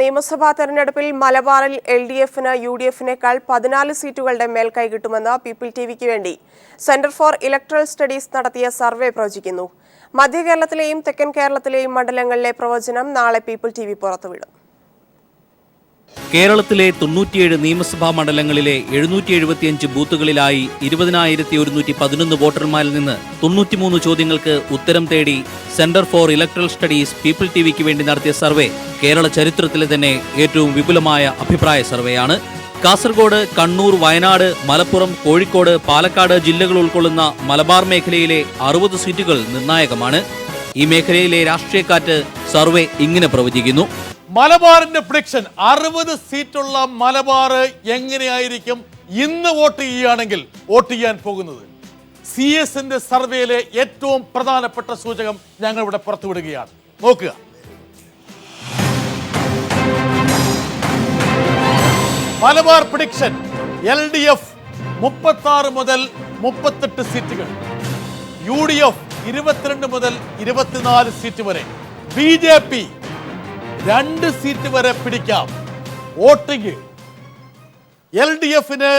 നിയമസഭാ തെരഞ്ഞെടുപ്പിൽ മലബാറിൽ LDFന് UDFനേക്കാൾ 14 സീറ്റുകളുടെ മേൽക്കൈ കിട്ടുമെന്ന് പീപ്പിൾ ടിവിക്ക് വേണ്ടി സെന്റർ ഫോർ ഇലക്ട്രൽ സ്റ്റഡീസ് നടത്തിയ സർവേ പ്രവചിക്കുന്നു. മധ്യ കേരളത്തിലെയും തെക്കൻ കേരളത്തിലെയും മണ്ഡലങ്ങളിലെ പ്രവചനം നാളെ പീപ്പിൾ ടിവി പുറത്തുവിടും. കേരളത്തിലെ 97 നിയമസഭാ മണ്ഡലങ്ങളിലെ 775 ബൂത്തുകളിലായി 20,111 വോട്ടർമാരിൽ നിന്ന് 93 ചോദ്യങ്ങൾക്ക് ഉത്തരം തേടി centre for electoral studies people ടിവിക്ക് വേണ്ടി നടത്തിയ സർവേ കേരള ചരിത്രത്തിലെ തന്നെ ഏറ്റവും വിപുലമായ അഭിപ്രായ സർവേയാണ്. കാസർഗോഡ്, കണ്ണൂർ, വയനാട്, മലപ്പുറം, കോഴിക്കോട്, പാലക്കാട് ജില്ലകൾ ഉൾക്കൊള്ളുന്ന മലബാർ മേഖലയിലെ 60 സീറ്റുകൾ നിർണായകമാണ്. ഈ മേഖലയിലെ രാഷ്ട്രീയക്കാറ്റ് സർവേ ഇങ്ങനെ പ്രവചിക്കുന്നു. മലബാറിന്റെ പ്രഡിക്ഷൻ 60 സീറ്റുള്ള മലബാർ എങ്ങനെയായിരിക്കും ഇന്ന് വോട്ട് ചെയ്യുകയാണെങ്കിൽ വോട്ട് ചെയ്യാൻ പോകുന്നത്? CS-ന്റെ സർവേയിലെ ഏറ്റവും പ്രധാനപ്പെട്ട സൂചകം ഞങ്ങൾ ഇവിടെ പുറത്തുവിടുകയാണ്. നോക്കുക. മലബാർ പ്രഡിക്ഷൻ LDF 36 മുതൽ 38 സീറ്റുകൾ, UDF 22 മുതൽ 24 സീറ്റ് വരെ, BJP 2 സീറ്റ് വരെ പിടിക്കാം. വോട്ടിംഗ് LDFന്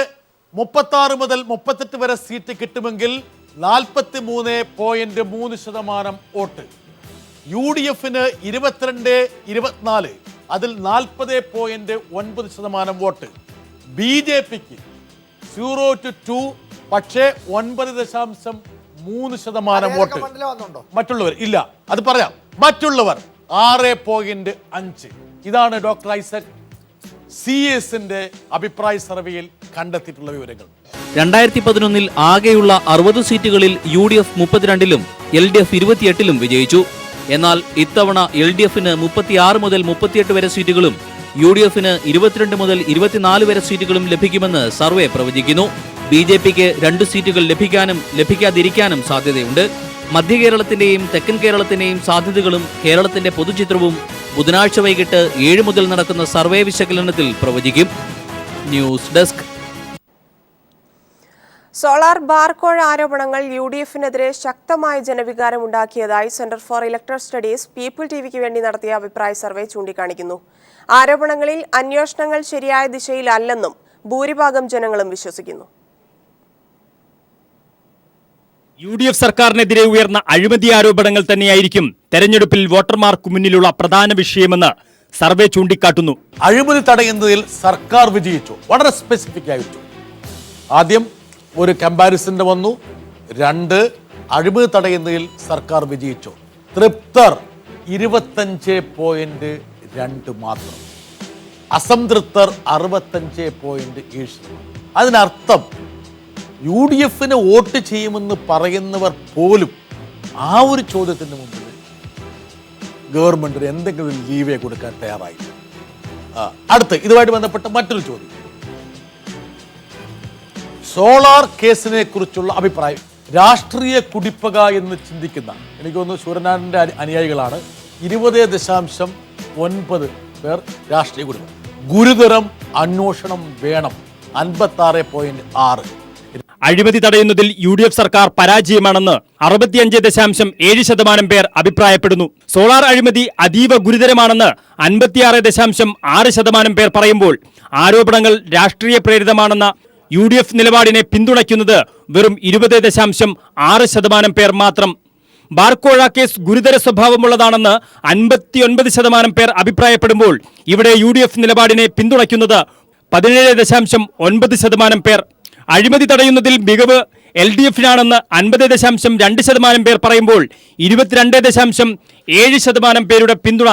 36 മുതൽ 38 വരെ സീറ്റ് കിട്ടുമെങ്കിൽ 43.3% വോട്ട്, UDFന് 22-24 അതിൽ 40.9% വോട്ട്, BJPക്ക് 0 to 2 പക്ഷേ 9.3% വോട്ട്. മറ്റുള്ളവർ ഇല്ല, അത് പറയാം. മറ്റുള്ളവർ 6.5. ഇതാണ് ഡോക്ടർ ഐസക് CS-ന്റെ അഭിപ്രായ സർവേയിൽ കണ്ടെത്തിയിട്ടുള്ള വിവരങ്ങൾ. 2011 ആകെയുള്ള 60 സീറ്റുകളിൽ UDF 32-ലും LDF 28-ലും വിജയിച്ചു. എന്നാൽ ഇത്തവണ LDFന് 36 മുതൽ 38 വരെ സീറ്റുകളും UDFന് 22 മുതൽ 24 വരെ സീറ്റുകളും ലഭിക്കുമെന്ന് സർവേ പ്രവചിക്കുന്നു. BJPക്ക് 2 സീറ്റുകൾ ലഭിക്കാനും ലഭിക്കാതിരിക്കാനും സാധ്യതയുണ്ട്. മധ്യ കേരളത്തിന്റെയും തെക്കൻ കേരളത്തിന്റെയും സാധ്യതകളും കേരളത്തിന്റെ പൊതുചിത്രവും ബുധനാഴ്ച വൈകിട്ട് 7 മുതൽ നടക്കുന്ന സർവേ വിശകലനത്തിൽ പ്രവചിക്കും. News desk. സോളാർ ബാർകോഴ ആരോപണങ്ങൾ UDFനെതിരെ ശക്തമായ ജനവികാരം ഉണ്ടാക്കിയതായി centre for electoral studies people ടിവിക്ക് വേണ്ടി നടത്തിയ അഭിപ്രായ സർവേ ചൂണ്ടിക്കാണിക്കുന്നു. ആരോപണങ്ങളിൽ അന്വേഷണങ്ങൾ ശരിയായ ദിശയിലല്ലെന്നും ഭൂരിഭാഗം ജനങ്ങളും വിശ്വസിക്കുന്നു. UDF സർക്കാരിനെതിരെ ഉയർന്ന അഴിമതി ആരോപണങ്ങൾ തന്നെയായിരിക്കും തെരഞ്ഞെടുപ്പിൽ വോട്ടർമാർക്ക് മുന്നിലുള്ള പ്രധാന വിഷയമെന്ന് സർവേ ചൂണ്ടിക്കാട്ടുന്നു. അഴിമതി തടയുന്നതിൽ സർക്കാർ വിജയിച്ചു, വളരെ സ്പെസിഫിക് ആയിട്ടു. ആദ്യം ഒരു കമ്പാരിസൺ വന്നു. 2, അഴിമതി തടയുന്നതിൽ സർക്കാർ വിജയിച്ചു. തൃപ്തർ 25.2 മാത്രം, അസംതൃപ്തർ 65.7. അതിനർത്ഥം UDFന് വോട്ട് ചെയ്യുമെന്ന് പറയുന്നവർ പോലും ആ ഒരു ചോദ്യത്തിന് മുമ്പിൽ ഗവൺമെന്റിന് എന്തെങ്കിലും ലീവേ കൊടുക്കാൻ തയ്യാറായില്ല. അടുത്ത് ഇതുമായിട്ട് ബന്ധപ്പെട്ട മറ്റൊരു ചോദ്യം, സോളാർ കേസിനെ കുറിച്ചുള്ള അഭിപ്രായം. രാഷ്ട്രീയ കുടിപ്പക എന്ന് ചിന്തിക്കുന്ന, എനിക്ക് തോന്നുന്നു സൂര്യനാരായണന്റെ അനുയായികളാണ് 20.9 പേർ രാഷ്ട്രീയ കുടിപ്പക. ഗുരുതരം അന്വേഷണം വേണം 56.6. അഴിമതി തടയുന്നതിൽ UDF സർക്കാർ പരാജയമാണെന്ന് 65.7% പേർ അഭിപ്രായപ്പെടുന്നു. സോളാർ അഴിമതി അതീവ ഗുരുതരമാണെന്ന് 56.6% പേർ പറയുമ്പോൾ ആരോപണങ്ങൾ രാഷ്ട്രീയ പ്രേരിതമാണെന്ന UDF നിലപാടിനെ പിന്തുണയ്ക്കുന്നത് വെറും 20.6% പേർ മാത്രം. ബാർക്കോഴ കേസ് ഗുരുതര സ്വഭാവമുള്ളതാണെന്ന് 59% പേർ അഭിപ്രായപ്പെടുമ്പോൾ ഇവിടെ UDF നിലപാടിനെ പിന്തുണയ്ക്കുന്നത് 17.9% പേർ. അഴിമതി തടയുന്നതിൽ മികവ് LDFനാണെന്ന് 50.2% പേർ പറയുമ്പോൾ 22.7% പേരുടെ പിന്തുണ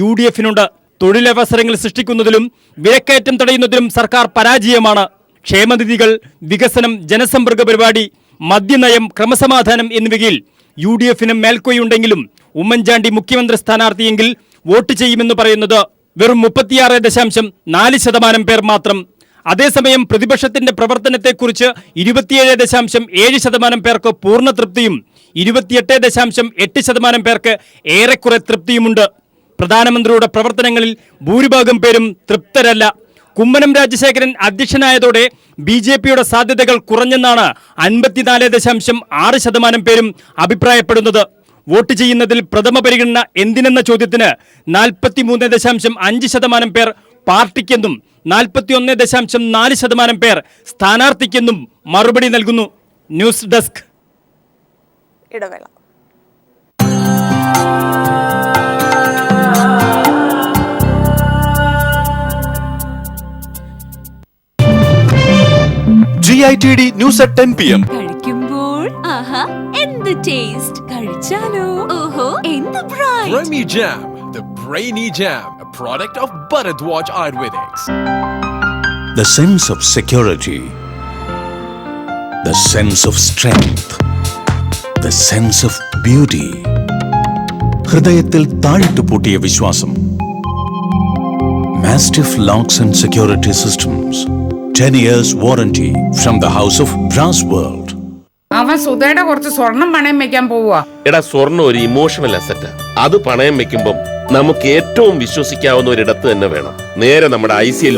UDFനുണ്ട്. തൊഴിലവസരങ്ങൾ സൃഷ്ടിക്കുന്നതിലും വിലക്കയറ്റം തടയുന്നതിലും സർക്കാർ പരാജയമാണ്. ക്ഷേമനിധികൾ, വികസനം, ജനസമ്പർക്ക പരിപാടി, മദ്യനയം, ക്രമസമാധാനം എന്നിവയിൽ UDFന് മേൽക്കോയുണ്ടെങ്കിലും ഉമ്മൻചാണ്ടി മുഖ്യമന്ത്രി സ്ഥാനാർത്ഥിയെങ്കിൽ വോട്ട് ചെയ്യുമെന്ന് പറയുന്നത് വെറും 36.4% പേർ മാത്രം. അതേസമയം പ്രതിപക്ഷത്തിന്റെ പ്രവർത്തനത്തെക്കുറിച്ച് 27.7% പേർക്ക് പൂർണ്ണ തൃപ്തിയും 28.8% പേർക്ക് ഏറെക്കുറെ തൃപ്തിയുമുണ്ട്. പ്രധാനമന്ത്രിയുടെ പ്രവർത്തനങ്ങളിൽ ഭൂരിഭാഗം പേരും തൃപ്തരല്ല. കുമ്മനം രാജശേഖരൻ അധ്യക്ഷനായതോടെ BJPയുടെ സാധ്യതകൾ കുറഞ്ഞെന്നാണ് 54.6% പേരും അഭിപ്രായപ്പെടുന്നത്. വോട്ട് ചെയ്യുന്നതിൽ പ്രഥമ പരിഗണന എന്തിനെന്ന ചോദ്യത്തിന് 43.5% പേർ പാർട്ടിക്കെന്നും 41.4% പേർ സ്ഥാനാർത്ഥിക്കെന്നും മറുപടി നൽകുന്നു. News desk. ഇടവേള. GITD News at 10 PM. കഴിക്കുമ്പോൾ ആഹാ എന്ത് ടേസ്റ്റ്, കഴിച്ചാലോ ഓഹോ എന്ത് bright. Brainy Jam, the Brainy Jam, a product of Bharatwaj Ayurvedics. The sense of security, the sense of strength, the sense of beauty. ഹൃദയത്തിൽ താഴിട്ട് പൂട്ടിയ വിശ്വാസം. Mastiff Locks and Security Systems. 10 years warranty from the House of Brass World. അവൻ സുധയുടെ കുറച്ച് സ്വർണം പണയം വെക്കാൻ പോവുക. എടാ, സ്വർണ്ണം ഒരു ഇമോഷണൽ അസറ്റ്. അത് പണയം വെക്കുമ്പോൾ നമുക്ക് ഏറ്റവും വിശ്വസിക്കാവുന്ന ഒരിടത്ത് തന്നെ വേണം. നേരെ നമ്മുടെ ICL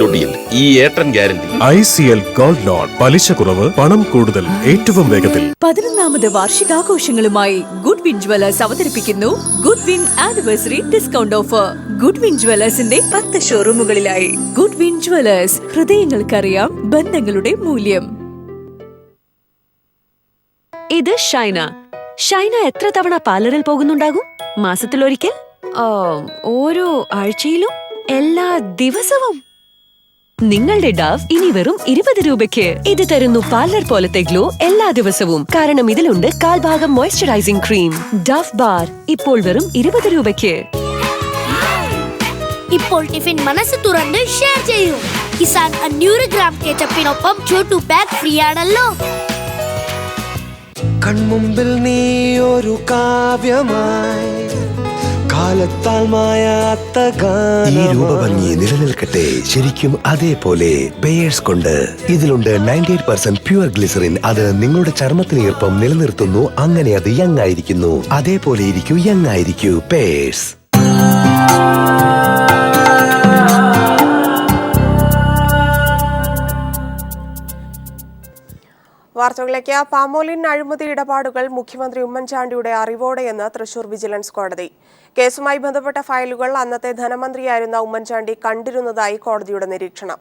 ഈ ഏട്ടൻ ഗ്യാരണ്ടി. ICL ഗോൾഡ് ലോൺ, പലിശ കുറവ്, പണം കൂടുതൽ, ഏറ്റവും വേഗത്തിൽ. 11ാമത് വാർഷികാഘോഷങ്ങളുമായി ഗുഡ് വിൻ ജ്വല്ലേഴ്സ് അവതരിപ്പിക്കുന്നു Goodwin anniversary discount offer. Goodwin ജ്വല്ലേഴ്സിന്റെ 10 ഷോറൂമുകളിലായി. ഗുഡ് വിൻ ജ്വല്ലേഴ്സ്, ഹൃദയങ്ങൾക്കറിയാം ബന്ധങ്ങളുടെ മൂല്യം. ഇത് ഷൈന. ഷൈന എത്ര തവണ പാർലറിൽ പോകുന്നുണ്ടാകും? മാസത്തിലൊരിക്കൽ, ഓരോ ആഴ്ചയിലും, എല്ലാ ദിവസവും? നിങ്ങളുടെ ഡവ് ഇനി വെറും 20 രൂപയ്ക്ക്. ഇത് തരുന്നു പാർലർ പോലത്തെ ഗ്ലോ എല്ലാ ദിവസവും. കാരണം ഇതിലുണ്ട് കാൽഭാഗം മോയ്സ്ചറൈസിംഗ് ക്രീം. ഡവ് ബാർ ഇപ്പോൾ വെറും 20 രൂപയ്ക്ക്. ഇപ്പോൾ ടിഫിൻ മനസ്സ് തുറന്ന് ഷെയർ ചെയ്യൂ. കിസാൻ 500 ഗ്രാം കേച്ചപ്പിനൊപ്പം ചോട്ടു പാക്ക് ഫ്രീ ആണല്ലോ. കൺമുമ്പിൽ നീ ഒരു കാവ്യമായി, കാലത്താൽ മായാത്ത ഗാനം. ഈ രൂപഭംഗി നിലനിൽക്കട്ടെ ശരിക്കും അതേപോലെ പേയേഴ്സ് കൊണ്ട്. ഇതിലുണ്ട് 98% പ്യുവർ ഗ്ലിസറിൻ. അത് നിങ്ങളുടെ ചർമ്മത്തിന് ഈർപ്പം നിലനിർത്തുന്നു. അങ്ങനെ അത് യങ് ആയിരിക്കുന്നു. അതേപോലെ ഇരിക്കൂ, യങ് ആയിരിക്കൂ. പേയേഴ്സ്. വാർത്തകളിലേക്ക്. പാമോലിൻ അഴിമതി ഇടപാടുകൾ മുഖ്യമന്ത്രി ഉമ്മൻചാണ്ടിയുടെ അറിവോടെയെന്ന് തൃശൂർ വിജിലൻസ് കോടതി. കേസുമായി ബന്ധപ്പെട്ട ഫയലുകൾ അന്നത്തെ ധനമന്ത്രിയായിരുന്ന ഉമ്മൻചാണ്ടി കണ്ടിരുന്നതായി കോടതിയുടെ നിരീക്ഷണം.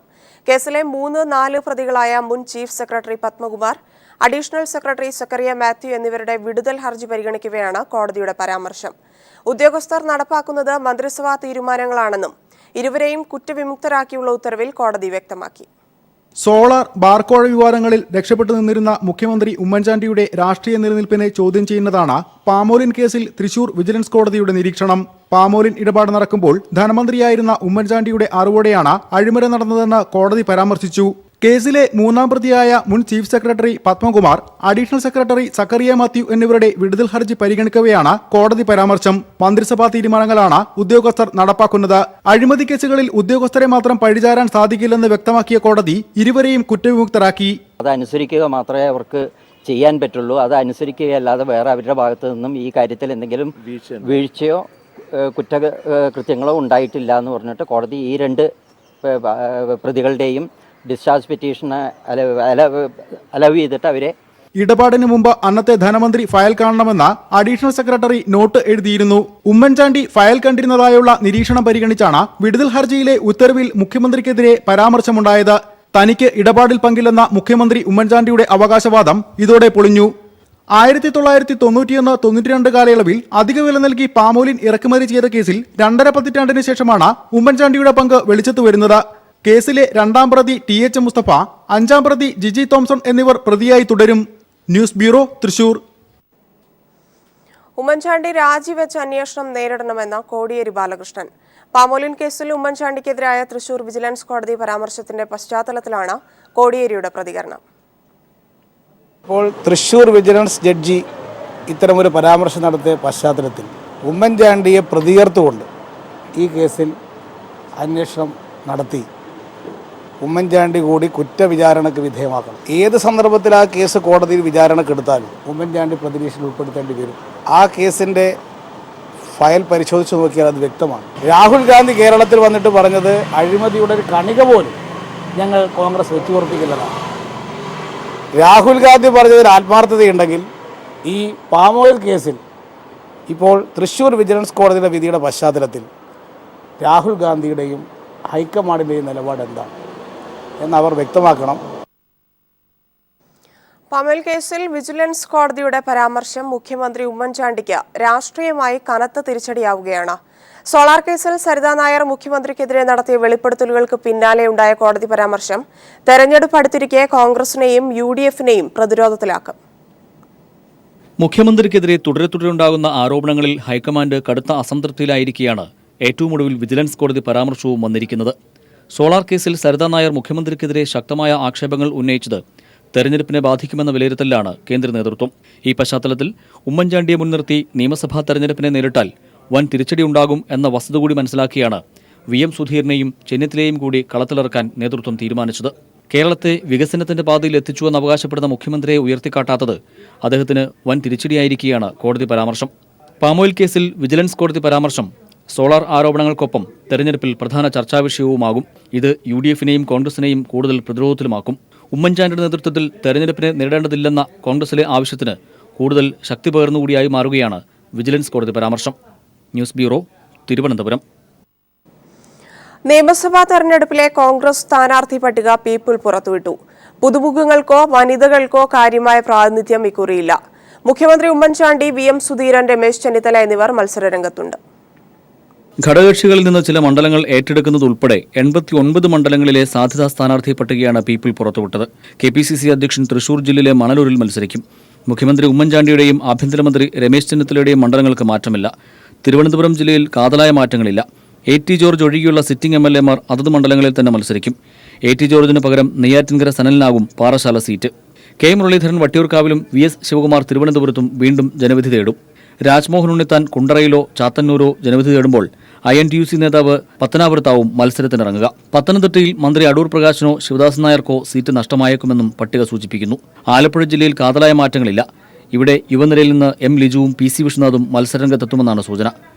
കേസിലെ 3-4 പ്രതികളായ മുൻ chief secretary Padmakumar, additional secretary Zachariah Mathew എന്നിവരുടെ വിടുതൽ ഹർജി പരിഗണിക്കവെയാണ് കോടതിയുടെ പരാമർശം. ഉദ്യോഗസ്ഥർ നടപ്പാക്കുന്നത് മന്ത്രിസഭാ തീരുമാനങ്ങളാണെന്നും ഇരുവരെയും കുറ്റവിമുക്തരാക്കിയുള്ള ഉത്തരവിൽ കോടതി വ്യക്തമാക്കി. സോളാർ ബാർക്കോഴ വിവാദങ്ങളിൽ രക്ഷപ്പെട്ടു നിന്നിരുന്ന മുഖ്യമന്ത്രി ഉമ്മൻചാണ്ടിയുടെ രാഷ്ട്രീയ നിലനിൽപ്പിനെ ചോദ്യം ചെയ്യുന്നതാണ് പാമോലിൻ കേസിൽ തൃശൂർ വിജിലൻസ് കോടതിയുടെ നിരീക്ഷണം. പാമോലിൻ ഇടപാട് നടക്കുമ്പോൾ ധനമന്ത്രിയായിരുന്ന ഉമ്മൻചാണ്ടിയുടെ അറിവോടെയാണ് അഴിമതി നടന്നതെന്ന് കോടതി പരാമർശിച്ചു. കേസിലെ 3-ാം പ്രതിയായ മുൻ chief secretary Padmakumar, additional secretary Zachariah Mathew എന്നിവരുടെ വിടുതൽ ഹർജി പരിഗണിക്കവെയാണ് കോടതി പരാമർശം. മന്ത്രിസഭാ തീരുമാനങ്ങളാണ് ഉദ്യോഗസ്ഥർ നടപ്പാക്കുന്നത്. അഴിമതി കേസുകളിൽ ഉദ്യോഗസ്ഥരെ മാത്രം പഴിചാരാൻ സാധിക്കില്ലെന്ന് വ്യക്തമാക്കിയ കോടതി ഇരുവരെയും കുറ്റവിമുക്തരാക്കി. അതനുസരിക്കുക മാത്രമേ അവർക്ക് ചെയ്യാൻ പറ്റുള്ളൂ. അത് അനുസരിക്കുകയല്ലാതെ വേറെ അവരുടെ ഭാഗത്തു നിന്നും ഈ കാര്യത്തിൽ എന്തെങ്കിലും വീഴ്ചയോ കുറ്റകൃത്യങ്ങളോ ഉണ്ടായിട്ടില്ല എന്ന് പറഞ്ഞിട്ട് കോടതി ഈ 2 പ്രതികളുടെയും ഡിസ്ചാർജ് പെറ്റീഷന് അലവ് ചെയ്തിട്ട് അവരെ. ഇടപാടിന് മുമ്പ് അന്നത്തെ ധനമന്ത്രി ഫയൽ കാണണമെന്ന് അഡീഷണൽ സെക്രട്ടറി നോട്ട് എഴുതിയിരുന്നു. ഉമ്മൻചാണ്ടി ഫയൽ കണ്ടിരുന്നതായുള്ള നിരീക്ഷണം പരിഗണിച്ചാണ് വിടുതൽ ഹർജിയിലെ ഉത്തരവിൽ മുഖ്യമന്ത്രിക്കെതിരെ പരാമർശമുണ്ടായത്. തനിക്ക് ഇടപാടിൽ പങ്കില്ലെന്ന മുഖ്യമന്ത്രി ഉമ്മൻചാണ്ടിയുടെ അവകാശവാദം ഇതോടെ പൊളിഞ്ഞു. 1991-92 കാലയളവിൽ അധിക വില നൽകി പാമോലിൻ ഇറക്കുമതി ചെയ്ത കേസിൽ 2.5 പതിറ്റാണ്ടിന് ശേഷമാണ് ഉമ്മൻചാണ്ടിയുടെ പങ്ക് വെളിച്ചത്ത് വരുന്നത്. കേസിലെ 2-ാം പ്രതി TH മുസ്തഫ, 5-ാം പ്രതി ജിജി തോംസൺ എന്നിവർ പ്രതിയായി തുടരും. News bureau, Thrissur. ഉമ്മൻചാണ്ടി രാജിവെച്ച് അന്വേഷണം നേരിടണമെന്ന കോടിയേരി ബാലകൃഷ്ണൻ. പാമോലിൻ കേസിൽ ഉമ്മൻചാണ്ടിക്കെതിരായ തൃശൂർ വിജിലൻസ് കോടതി പരാമർശത്തിന്റെ പശ്ചാത്തലത്തിലാണ് കോടിയേരിയുടെ പ്രതികരണം. ഇപ്പോൾ തൃശൂർ വിജിലൻസ് ജഡ്ജി ഇത്തരമൊരു പരാമർശം നടത്തിയ പശ്ചാത്തലത്തിൽ ഉമ്മൻചാണ്ടിയെ പ്രതികർത്തുകൊണ്ട് ഈ കേസിൽ അന്വേഷണം നടത്തി ഉമ്മൻചാണ്ടി കൂടി കുറ്റവിചാരണയ്ക്ക് വിധേയമാക്കണം. ഏത് സന്ദർഭത്തിൽ ആ കേസ് കോടതിയിൽ വിചാരണക്കെടുത്താലും ഉമ്മൻചാണ്ടി പ്രതിനിധിയിൽ ഉൾപ്പെടുത്തേണ്ടി വരും. ആ കേസിൻ്റെ ഫയൽ പരിശോധിച്ച് നോക്കിയാൽ അത് വ്യക്തമാണ്. രാഹുൽ ഗാന്ധി കേരളത്തിൽ വന്നിട്ട് പറഞ്ഞത് അഴിമതിയുടെ ഒരു കണിക പോലും ഞങ്ങൾ കോൺഗ്രസ് വെച്ചുപുറപ്പിക്കുന്നതാണ്. രാഹുൽ ഗാന്ധി പറഞ്ഞതിൽ ആത്മാർത്ഥതയുണ്ടെങ്കിൽ ഈ പാം ഓയിൽ കേസിൽ ഇപ്പോൾ തൃശ്ശൂർ വിജിലൻസ് കോടതിയുടെ വിധിയുടെ പശ്ചാത്തലത്തിൽ രാഹുൽ ഗാന്ധിയുടെയും ഹൈക്കമാൻഡിൻ്റെയും നിലപാട് എന്താണ് എന്നവർ വ്യക്തമാക്കണം. പമേൽ കേസിൽ വിജിലൻസ് കോടതിയുടെ പരാമർശം മുഖ്യമന്ത്രി ഉമ്മൻചാണ്ടിക്ക് രാഷ്ട്രീയമായി കനത്ത തിരിച്ചടിയാവുകയാണ്. സോളാർ കേസിൽ സരിതാ നായർ മുഖ്യമന്ത്രിക്കെതിരെ നടത്തിയ വെളിപ്പെടുത്തലുകൾക്ക് പിന്നാലെയുണ്ടായ കോടതി പരാമർശം തെരഞ്ഞെടുപ്പ് അടുത്തിരിക്കെ കോൺഗ്രസിനെയും UDF-നെയും പ്രതിരോധത്തിലാക്കും. മുഖ്യമന്ത്രിക്കെതിരെ തുടരെയുണ്ടാകുന്ന ആരോപണങ്ങളിൽ ഹൈക്കമാൻഡ് കടുത്ത അസംതൃപ്തിയിലായിരിക്കെയാണ് ഏറ്റവും ഒടുവിൽ വിജിലൻസ് കോടതി പരാമർശവും വന്നിരിക്കുന്നത്. സോളാർ കേസിൽ സരിതാ നായർ മുഖ്യമന്ത്രിക്കെതിരെ ശക്തമായ ആക്ഷേപങ്ങൾ ഉന്നയിച്ചത് തെരഞ്ഞെടുപ്പിനെ ബാധിക്കുമെന്ന വിലയിരുത്തലാണ് കേന്ദ്ര നേതൃത്വം. ഈ പശ്ചാത്തലത്തിൽ ഉമ്മൻചാണ്ടിയെ മുൻനിർത്തി നിയമസഭാ തെരഞ്ഞെടുപ്പിനെ നേരിട്ടാൽ വൻ തിരിച്ചടിയുണ്ടാകും എന്ന വസ്തുത കൂടി മനസ്സിലാക്കിയാണ് VM സുധീറിനെയും ചെന്നിത്തലയെയും കൂടി കളത്തിലിറക്കാൻ നേതൃത്വം തീരുമാനിച്ചത്. കേരളത്തെ വികസനത്തിന്റെ പാതയിൽ എത്തിച്ചുവെന്ന് അവകാശപ്പെടുന്ന മുഖ്യമന്ത്രിയെ ഉയർത്തിക്കാട്ടാത്തത് അദ്ദേഹത്തിന് വൻ തിരിച്ചടിയായിരിക്കെയാണ് കോടതി പരാമർശം. പാമോയിൽ കേസിൽ വിജിലൻസ് കോടതി പരാമർശം സോളാർ ആരോപണങ്ങൾക്കൊപ്പം തെരഞ്ഞെടുപ്പിൽ പ്രധാന ചർച്ചാവിഷയവുമാകും. ഇത് UDF-നെയും കോൺഗ്രസിനെയും കൂടുതൽ പ്രതിരോധത്തിലുമാക്കും. ഉമ്മൻചാണ്ടിയുടെ നേതൃത്വത്തിൽ തെരഞ്ഞെടുപ്പിനെ നേരിടേണ്ടതില്ലെന്ന കോൺഗ്രസിലെ ആവശ്യത്തിന് കൂടുതൽ ശക്തി പകർന്നുകൂടിയായി മാറുകയാണ് വിജിലൻസ് കോടതി പരാമർശം. News bureau, Thiruvananthapuram. നിയമസഭാ തെരഞ്ഞെടുപ്പിലെ കോൺഗ്രസ് സ്ഥാനാർത്ഥി പട്ടിക പീപ്പിൾ പുറത്തുവിട്ടു. പുതുമുഖങ്ങൾക്കോ വനിതകൾക്കോ കാര്യമായ പ്രാതിനിധ്യം ഇക്കുറിയില്ല. മുഖ്യമന്ത്രി ഉമ്മൻചാണ്ടി, VM സുധീരൻ, രമേശ് ചെന്നിത്തല എന്നിവർ മത്സരരംഗത്തുണ്ട്. ഘടകകക്ഷികളിൽ നിന്ന് ചില മണ്ഡലങ്ങൾ ഏറ്റെടുക്കുന്നതുൾപ്പെടെ 89 മണ്ഡലങ്ങളിലെ സാധ്യതാ സ്ഥാനാർത്ഥി പട്ടികയാണ് പീപ്പിൾ പുറത്തുവിട്ടത്. KPCC അധ്യക്ഷൻ തൃശൂർ ജില്ലയിലെ മണലൂരിൽ മത്സരിക്കും. മുഖ്യമന്ത്രി ഉമ്മൻചാണ്ടിയുടെയും ആഭ്യന്തരമന്ത്രി രമേശ് ചെന്നിത്തലയുടെയും മണ്ഡലങ്ങൾക്ക് മാറ്റമില്ല. തിരുവനന്തപുരം ജില്ലയിൽ കാതലായ മാറ്റങ്ങളില്ല. AT ജോർജ് ഒഴികെയുള്ള സിറ്റിംഗ് MLA-മാർ അതത് മണ്ഡലങ്ങളിൽ തന്നെ മത്സരിക്കും. AT ജോർജിന് പകരം നെയ്യാറ്റിൻകര സനലിനാകും പാറശാല സീറ്റ്. K മുരളീധരൻ വട്ടിയൂർക്കാവിലും VS ശിവകുമാർ തിരുവനന്തപുരത്തും വീണ്ടും ജനവിധി തേടും. രാജ്മോഹൻ ഉണ്ണിത്താൻ കുണ്ടറയിലോ ചാത്തന്നൂരോ ജനവിധി തേടുമ്പോൾ INTUC നേതാവ് പത്തനാപുരത്താവും മത്സരത്തിനിറങ്ങുക. പത്തനംതിട്ടയിൽ മന്ത്രി അടൂർ പ്രകാശിനോ ശിവദാസൻ നായർക്കോ സീറ്റ് നഷ്ടമായേക്കുമെന്നും പട്ടിക സൂചിപ്പിക്കുന്നു. ആലപ്പുഴ ജില്ലയിൽ കാതലായ മാറ്റങ്ങളില്ല. ഇവിടെ യുവനിരയിൽ നിന്ന് M ലിജുവും PC വിശ്വനാഥും മത്സരരംഗത്തെത്തുമെന്നാണ് സൂചന.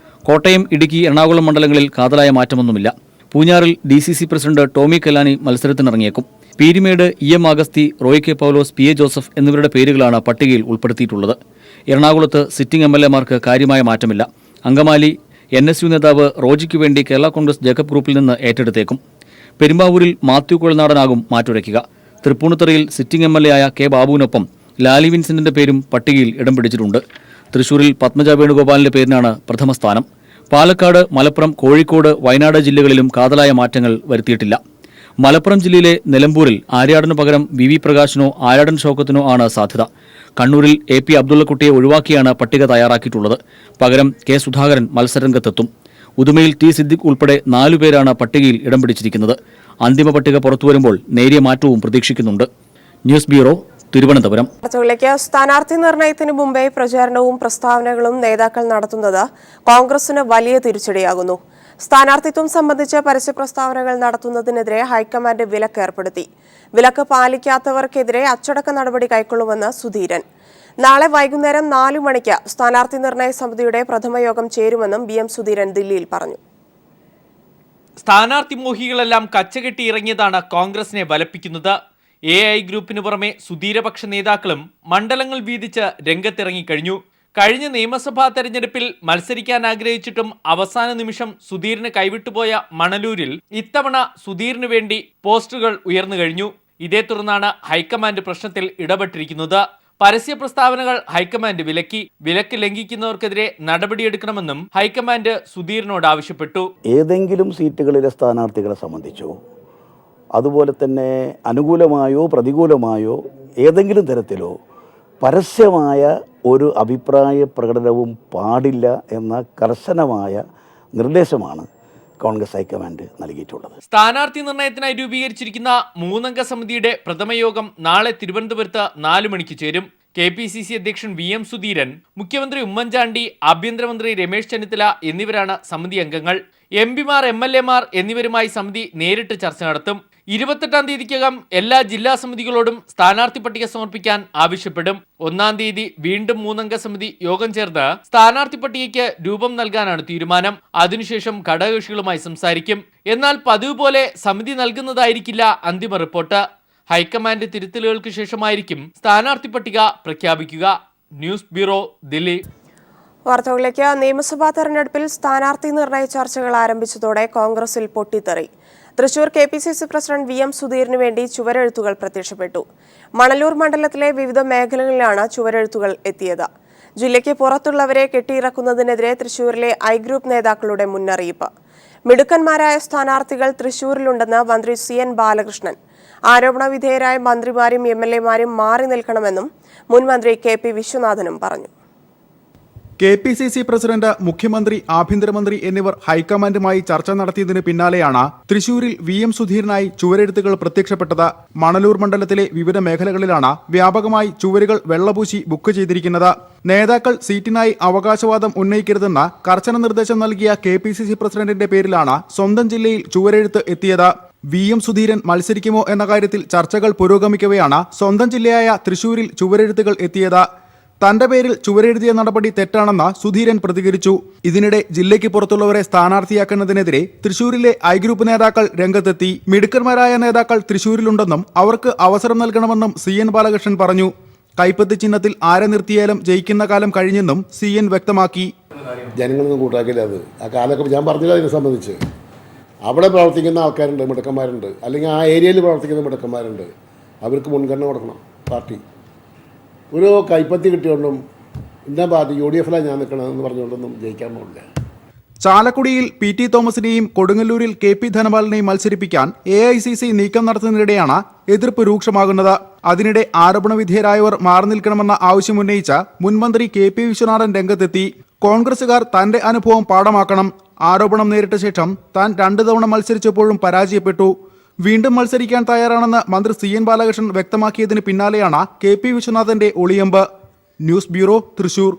കോട്ടയം, ഇടുക്കി, എറണാകുളം മണ്ഡലങ്ങളിൽ കാതലായ മാറ്റമൊന്നുമില്ല. പൂഞ്ഞാറിൽ DCC പ്രസിഡന്റ് ടോമി കല്ലാനി മത്സരത്തിനിറങ്ങിയേക്കും. Peermade, EM Augusthy, Roy K Paulose, PA Joseph എന്നിവരുടെ പേരുകളാണ് പട്ടികയിൽ ഉൾപ്പെടുത്തിയിട്ടുള്ളത്. എറണാകുളത്ത് സിറ്റിംഗ് MLA-മാർക്ക് കാര്യമായ മാറ്റമില്ല. അങ്കമാലി NSU നേതാവ് റോജിക്ക് വേണ്ടി കേരള കോൺഗ്രസ് ജേക്കബ് ഗ്രൂപ്പിൽ നിന്ന് ഏറ്റെടുത്തേക്കും. പെരുമ്പാവൂരിൽ മാത്യു കുഴൽനാടനാകും മാറ്റുരയ്ക്കുക. തൃപ്പൂണിത്തുറയിൽ സിറ്റിംഗ് MLA ആയ K ബാബുവിനൊപ്പം ലാലി വിൻസെന്റിന്റെ പേരും പട്ടികയിൽ ഇടം പിടിച്ചിട്ടുണ്ട്. തൃശൂരിൽ പത്മജ വേണുഗോപാലിന്റെ പേരിനാണ് പ്രഥമ സ്ഥാനം. പാലക്കാട്, മലപ്പുറം, കോഴിക്കോട്, വയനാട് ജില്ലകളിലും കാതലായ മാറ്റങ്ങൾ വരുത്തിയിട്ടില്ല. മലപ്പുറം ജില്ലയിലെ നിലമ്പൂരിൽ ആര്യാടനു പകരം VV പ്രകാശിനോ ആര്യാടൻ ഷൗക്കത്തിനോ ആണ് സാധ്യത. കണ്ണൂരിൽ AP അബ്ദുള്ളക്കുട്ടിയെ ഒഴിവാക്കിയാണ് പട്ടിക തയ്യാറാക്കിയിട്ടുള്ളത്. പകരം K സുധാകരൻ മത്സരരംഗത്തെത്തും. ഉദുമയിൽ T സിദ്ദിഖ് ഉൾപ്പെടെ 4 പേരാണ് പട്ടികയിൽ ഇടം പിടിച്ചിരിക്കുന്നത്. അന്തിമ പട്ടിക പുറത്തുവരുമ്പോൾ നേരിയ മാറ്റവും പ്രതീക്ഷിക്കുന്നുണ്ട്. News bureau, Thiruvananthapuram. സ്ഥാനാർത്ഥി നിർണയത്തിന് മുമ്പേ പ്രചാരണവും പ്രസ്താവനകളും നേതാക്കൾ നടത്തുന്നത് കോൺഗ്രസിന് വലിയ തിരിച്ചടിയാകുന്നു. സ്ഥാനാർത്ഥിത്വം സംബന്ധിച്ച് പരസ്യ പ്രസ്താവനകൾ നടത്തുന്നതിനെതിരെ ഹൈക്കമാൻഡ് വിലക്ക് ഏർപ്പെടുത്തി. വിലക്ക് പാലിക്കാത്തവർക്കെതിരെ അച്ചടക്ക നടപടി കൈക്കൊള്ളുമെന്ന് സുധീരൻ. നാളെ വൈകുന്നേരം 4 മണിക്ക് സ്ഥാനാർത്ഥി നിർണയ സമിതിയുടെ പ്രഥമ യോഗം ചേരുമെന്നും BM സുധീരൻ ദില്ലിയിൽ പറഞ്ഞു. സ്ഥാനാർത്ഥി മോഹികളെല്ലാം കച്ചകെട്ടി ഇറങ്ങിയതാണ് കോൺഗ്രസിനെ വലപ്പിക്കുന്നത്. AI ഗ്രൂപ്പിന് പുറമെ സുധീരപക്ഷ നേതാക്കളും മണ്ഡലങ്ങൾ വീതിച്ച് രംഗത്തിറങ്ങിക്കഴിഞ്ഞു. കഴിഞ്ഞ നിയമസഭാ തെരഞ്ഞെടുപ്പിൽ മത്സരിക്കാൻ ആഗ്രഹിച്ചിട്ടും അവസാന നിമിഷം സുധീറിന് കൈവിട്ടുപോയ മണലൂരിൽ ഇത്തവണ സുധീറിന് വേണ്ടി പോസ്റ്ററുകൾ ഉയർന്നു കഴിഞ്ഞു. ഇതേ തുടർന്നാണ് ഹൈക്കമാൻഡ് പ്രശ്നത്തിൽ ഇടപെട്ടിരിക്കുന്നത്. പരസ്യ പ്രസ്താവനകൾ ഹൈക്കമാൻഡ് വിലക്കി. വിലക്ക് ലംഘിക്കുന്നവർക്കെതിരെ നടപടിയെടുക്കണമെന്നും ഹൈക്കമാൻഡ് സുധീറിനോട് ആവശ്യപ്പെട്ടു. ഏതെങ്കിലും സീറ്റുകളിലെ സ്ഥാനാർത്ഥികളെ സംബന്ധിച്ചോ അതുപോലെ തന്നെ അനുകൂലമായോ പ്രതികൂലമായോ ഏതെങ്കിലും തരത്തിലോ പരസ്യമായ ഒരു അഭിപ്രായ പ്രകടനവും പാടില്ല എന്ന കർശനമായ നിർദ്ദേശമാണ് കോൺഗ്രസ് ഹൈക്കമാൻഡ് നൽകിയിട്ടുള്ളത്. സ്ഥാനാർത്ഥി നിർണയത്തിനായി രൂപീകരിച്ചിരിക്കുന്ന 3-അംഗ സമിതിയുടെ പ്രഥമയോഗം നാളെ തിരുവനന്തപുരത്ത് 4 മണിക്ക് ചേരും. KPCC അധ്യക്ഷൻ VM സുധീരൻ, മുഖ്യമന്ത്രി ഉമ്മൻചാണ്ടി, ആഭ്യന്തരമന്ത്രി രമേശ് ചെന്നിത്തല എന്നിവരാണ് സമിതി അംഗങ്ങൾ. MP-മാർ, MLA-മാർ എന്നിവരുമായി സമിതി നേരിട്ട് ചർച്ച നടത്തും. 28-ാം തീയതിക്കകം എല്ലാ ജില്ലാ സമിതികളോടും സ്ഥാനാർത്ഥി പട്ടിക സമർപ്പിക്കാൻ ആവശ്യപ്പെടും. 1-ാം തീയതി വീണ്ടും 3-അംഗ സമിതി യോഗം ചേർന്ന് സ്ഥാനാർത്ഥി പട്ടികയ്ക്ക് രൂപം നൽകാനാണ് തീരുമാനം. അതിനുശേഷം ഘടകകക്ഷികളുമായി സംസാരിക്കും. എന്നാൽ പതിവ് പോലെ സമിതി നൽകുന്നതായിരിക്കില്ല അന്തിമ റിപ്പോർട്ട്. ഹൈക്കമാൻഡ് തിരുത്തലുകൾക്ക് ശേഷമായിരിക്കും സ്ഥാനാർത്ഥി പട്ടിക പ്രഖ്യാപിക്കുക. News bureau, Delhi. വാർത്തകളിലേക്ക്. നിയമസഭാ തെരഞ്ഞെടുപ്പിൽ സ്ഥാനാർത്ഥി നിർണയ ചർച്ചകൾ ആരംഭിച്ചതോടെ കോൺഗ്രസിൽ പൊട്ടിത്തെറി. തൃശൂർ KPCC പ്രസിഡന്റ് VM സുധീറിന് വേണ്ടി ചുവരെഴുത്തുകൾ പ്രത്യക്ഷപ്പെട്ടു. മണലൂർ മണ്ഡലത്തിലെ വിവിധ മേഖലകളിലാണ് ചുവരെഴുത്തുകൾ എത്തിയത്. ജില്ലയ്ക്ക് പുറത്തുള്ളവരെ കെട്ടിയിറക്കുന്നതിനെതിരെ തൃശൂരിലെ I ഗ്രൂപ്പ് നേതാക്കളുടെ മുന്നറിയിപ്പ്. മിടുക്കന്മാരായ സ്ഥാനാർത്ഥികൾ തൃശൂരിലുണ്ടെന്ന് മന്ത്രി CN ബാലകൃഷ്ണൻ. ആരോപണ വിധേയരായ മന്ത്രിമാരും MLA-മാരും മാറി നിൽക്കണമെന്നും മുൻമന്ത്രി KP വിശ്വനാഥനും പറഞ്ഞു. KPCC പ്രസിഡന്റ്, മുഖ്യമന്ത്രി, ആഭ്യന്തരമന്ത്രി എന്നിവർ ഹൈക്കമാൻഡുമായി ചർച്ച നടത്തിയതിന് പിന്നാലെയാണ് തൃശൂരിൽ VM സുധീറിനായി ചുവരെഴുത്തുകൾ പ്രത്യക്ഷപ്പെട്ടത്. മണലൂർ മണ്ഡലത്തിലെ വിവിധ മേഖലകളിലാണ് വ്യാപകമായി ചുവരുകൾ വെള്ളപൂശി ബുക്ക് ചെയ്തിരിക്കുന്നത്. നേതാക്കൾ സീറ്റിനായി അവകാശവാദം ഉന്നയിക്കരുതെന്ന് കർശന നിർദ്ദേശം നൽകിയ KPCC പ്രസിഡന്റിന്റെ പേരിലാണ് സ്വന്തം ജില്ലയിൽ ചുവരെഴുത്ത് എത്തിയത്. VM സുധീരൻ മത്സരിക്കുമോ എന്ന കാര്യത്തിൽ ചർച്ചകൾ പുരോഗമിക്കവെയാണ് സ്വന്തം ജില്ലയായ തൃശൂരിൽ ചുവരെഴുത്തുകൾ എത്തിയത്. തന്റെ പേരിൽ ചുവരെഴുതിയ നടപടി തെറ്റാണെന്ന് സുധീരൻ പ്രതികരിച്ചു. ഇതിനിടെ ജില്ലയ്ക്ക് പുറത്തുള്ളവരെ സ്ഥാനാർത്ഥിയാക്കുന്നതിനെതിരെ തൃശൂരിലെ I ഗ്രൂപ്പ് നേതാക്കൾ രംഗത്തെത്തി. മിടുക്കന്മാരായ നേതാക്കൾ തൃശൂരിലുണ്ടെന്നും അവർക്ക് അവസരം നൽകണമെന്നും CN ബാലകൃഷ്ണൻ പറഞ്ഞു. കൈപ്പത്തി ചിഹ്നത്തിൽ ആരെ നിർത്തിയാലും ജയിക്കുന്ന കാലം കഴിഞ്ഞെന്നും CN വ്യക്തമാക്കി. ജനങ്ങളൊന്നും കൂട്ടാക്കില്ല. അത് ആ കാലമൊക്കെ ഞാൻ പറഞ്ഞില്ല. അതിനെ സംബന്ധിച്ച് അവിടെ പ്രവർത്തിക്കുന്ന ആൾക്കാരുണ്ട്, മിടുക്കന്മാരുണ്ട്, അല്ലെങ്കിൽ ആ ഏരിയയിൽ പ്രവർത്തിക്കുന്ന മിടുക്കന്മാരുണ്ട്. അവർക്ക് മുൻഗണന കൊടുക്കണം പാർട്ടി. ഒരു കൈപ്പത്തി കിട്ടിയോണ്ടും ഇന്ന പാർട്ടി UDF-ലാണ് ഞാൻ നിൽക്കണമെന്ന് പറഞ്ഞുകൊണ്ടൊന്നും ജയിക്കാൻ പോകില്ല. ചാലക്കുടിയിൽ PT തോമസിനെയും കൊടുങ്ങല്ലൂരിൽ KP ധനപാലിനെയും മത്സരിപ്പിക്കാൻ AICC നീക്കം നടത്തുന്നതിനിടെയാണ് എതിർപ്പ് രൂക്ഷമാകുന്നത്. അതിനിടെ ആരോപണ വിധേയരായവർ മാറി നിൽക്കണമെന്ന ആവശ്യമുന്നയിച്ച മുൻമന്ത്രി KP വിശ്വനാഥൻ രംഗത്തെത്തി. കോൺഗ്രസുകാർ തന്റെ അനുഭവം പാഠമാക്കണം. ആരോപണം നേരിട്ട ശേഷം താൻ 2 തവണ മത്സരിച്ചപ്പോഴും പരാജയപ്പെട്ടു. വീണ്ടും മത്സരിക്കാൻ തയ്യാറാണെന്ന് മന്ത്രി CN ബാലകൃഷ്ണൻ വ്യക്തമാക്കിയതിന് പിന്നാലെയാണ് KP വിശ്വനാഥന്റെ ഒളിയമ്പ്. News bureau, Thrissur.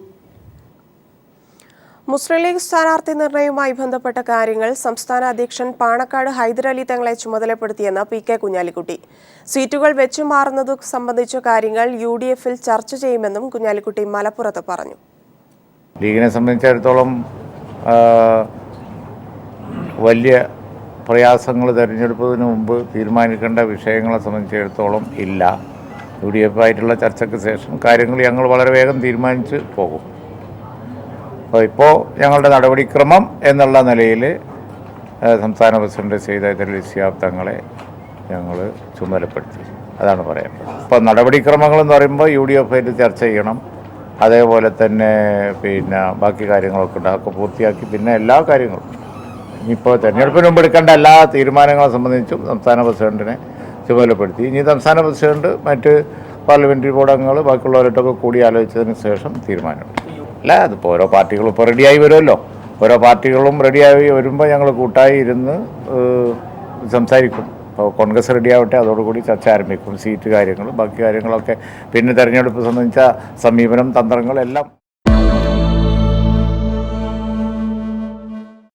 Muslim League സ്ഥാനാർത്ഥി നിർണയവുമായി ബന്ധപ്പെട്ട കാര്യങ്ങൾ സംസ്ഥാന അധ്യക്ഷൻ പാണക്കാട് ഹൈദരലി തങ്ങളെ ചുമതലപ്പെടുത്തിയെന്ന് PK കുഞ്ഞാലിക്കുട്ടി. സീറ്റുകൾ വെച്ചുമാറുന്നത് സംബന്ധിച്ച കാര്യങ്ങൾ UDF-ൽ ചർച്ച ചെയ്യുമെന്നും കുഞ്ഞാലിക്കുട്ടി മലപ്പുറത്ത് പറഞ്ഞു. ലീഗിനെ സംബന്ധിച്ചിടത്തോളം വലിയ പ്രയാസങ്ങൾ തെരഞ്ഞെടുപ്പതിന് മുമ്പ് തീരുമാനിക്കേണ്ട വിഷയങ്ങളെ സംബന്ധിച്ചിടത്തോളം ഇല്ല. UDF-ആയിട്ടുള്ള ചർച്ചയ്ക്ക് ശേഷം കാര്യങ്ങൾ ഞങ്ങൾ വളരെ വേഗം തീരുമാനിച്ച് പോകും. അപ്പോൾ ഇപ്പോൾ ഞങ്ങളുടെ നടപടിക്രമം എന്നുള്ള നിലയിൽ സംസ്ഥാന പ്രസിഡന്റ് സയ്യിദ് ശിഹാബ് തങ്ങളെ ഞങ്ങൾ ചുമതലപ്പെടുത്തി. അതാണ് പറയുന്നത്. ഇപ്പോൾ നടപടിക്രമങ്ങളെന്ന് പറയുമ്പോൾ UDF-ആയിട്ട് ചർച്ച ചെയ്യണം. അതേപോലെ തന്നെ ബാക്കി കാര്യങ്ങളൊക്കെ ഉണ്ടാക്കുക പൂർത്തിയാക്കി പിന്നെ എല്ലാ കാര്യങ്ങളും ഇനിയിപ്പോൾ തെരഞ്ഞെടുപ്പിന് മുമ്പ് എടുക്കേണ്ട എല്ലാ തീരുമാനങ്ങളെ സംബന്ധിച്ചും സംസ്ഥാന പ്രസിഡന്റിനെ ചുമതലപ്പെടുത്തി. ഇനി സംസ്ഥാന പ്രസിഡന്റ് മറ്റ് പാർലമെന്ററി ബോർഡ് അംഗങ്ങൾ ബാക്കിയുള്ളവരായിട്ടൊക്കെ കൂടി ആലോചിച്ചതിന് ശേഷം തീരുമാനം. അല്ല, അതിപ്പോൾ ഓരോ പാർട്ടികളും ഇപ്പോൾ റെഡിയായി വരുമല്ലോ. ഓരോ പാർട്ടികളും റെഡിയായി വരുമ്പോൾ ഞങ്ങൾ കൂട്ടായി ഇരുന്ന് സംസാരിക്കും. അപ്പോൾ കോൺഗ്രസ് റെഡിയാവട്ടെ, അതോടുകൂടി ചർച്ച ആരംഭിക്കും. സീറ്റ് കാര്യങ്ങളും ബാക്കി കാര്യങ്ങളൊക്കെ പിന്നെ തെരഞ്ഞെടുപ്പ് സംബന്ധിച്ച സമീപനം, തന്ത്രങ്ങളെല്ലാം